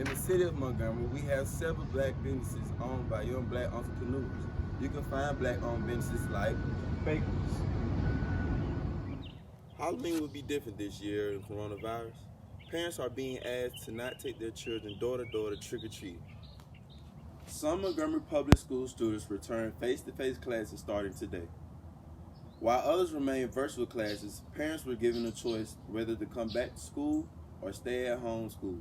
In the city of Montgomery, we have several black businesses owned by young black entrepreneurs. You can find black-owned businesses like bakeries. Halloween will be different this year in coronavirus. Parents are being asked to not take their children door to door to trick or treat. Some Montgomery Public School students return face-to-face classes starting today. While others remain virtual classes, parents were given a choice whether to come back to school or stay at home school.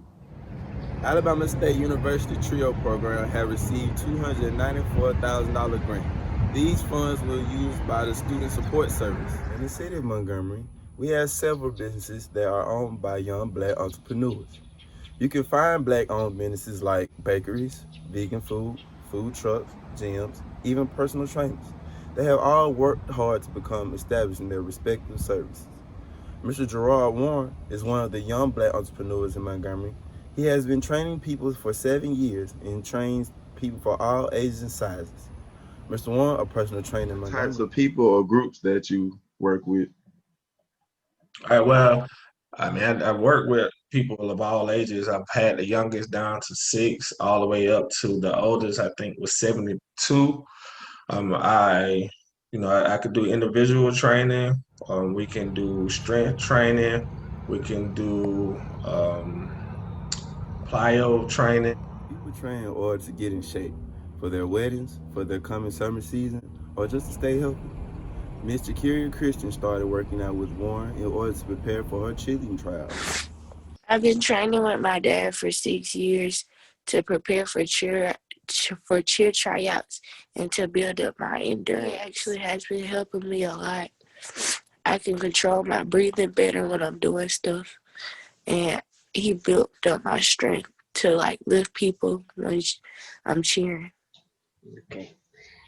Alabama State University TRIO program have received $294,000 grant. These funds were used by the Student Support Service. In the city of Montgomery, we have several businesses that are owned by young black entrepreneurs. You can find black-owned businesses like bakeries, vegan food, food trucks, gyms, even personal trainers. They have all worked hard to become established in their respective services. Mr. Gerard Warren is one of the young black entrepreneurs in Montgomery. He has been training people for 7 years and trains people for all ages and sizes. Mr. Warren, a personal trainer in Montgomery. Types of people or groups that you work with? All right, well, I mean, I've worked with people of all ages. I've had the youngest down to 6, all the way up to the oldest, I think, was 72. I could do individual training. We can do strength training. We can do plyo training. People train in order to get in shape for their weddings, for their coming summer season, or just to stay healthy. Miss Jakiria Christian started working out with Warren in order to prepare for her cheerleading trials. I've been training with my dad for 6 years to prepare for cheer tryouts and to build up my endurance. It actually has been helping me a lot. I can control my breathing better when I'm doing stuff, and he built up my strength to lift people when I'm cheering. Okay,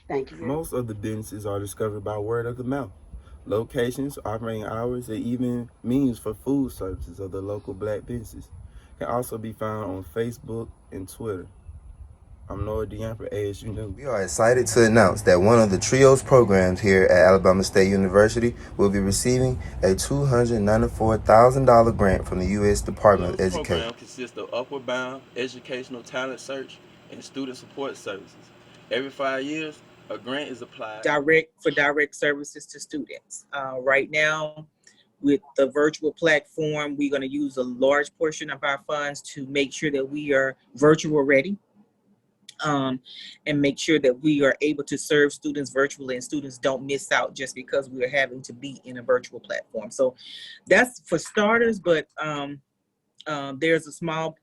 thank you. Most of the businesses are discovered by word of the mouth. Locations, operating hours, and even menus for food services of the local black businesses can also be found on Facebook and Twitter. I'm Noah DeAmper, ASU News. We are excited to announce that one of the TRIO's programs here at Alabama State University will be receiving a $294,000 grant from the U.S. Department of Education. The program consists of Upward Bound, Educational Talent Search, and Student Support Services. Every 5 years, a grant is applied. Direct services to students. Right now, with the virtual platform, we're going to use a large portion of our funds to make sure that we are virtual ready. And make sure that we are able to serve students virtually and students don't miss out just because we are having to be in a virtual platform. So that's for starters, but there's a small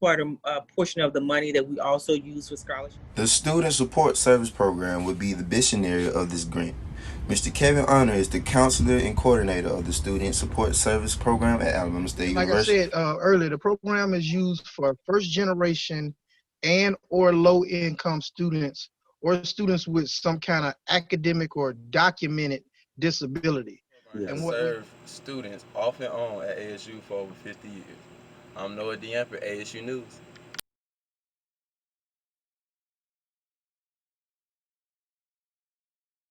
portion of the money that we also use for scholarships. The Student Support Service Program would be the visionary of this grant. Mr. Kevin Honor is the counselor and coordinator of the Student Support Service Program at Alabama State University. Like I said earlier, the program is used for first generation and or low income students or students with some kind of academic or documented disability. And serve students off and on at ASU for over 50 years. I'm Noah DeAmper, ASU News.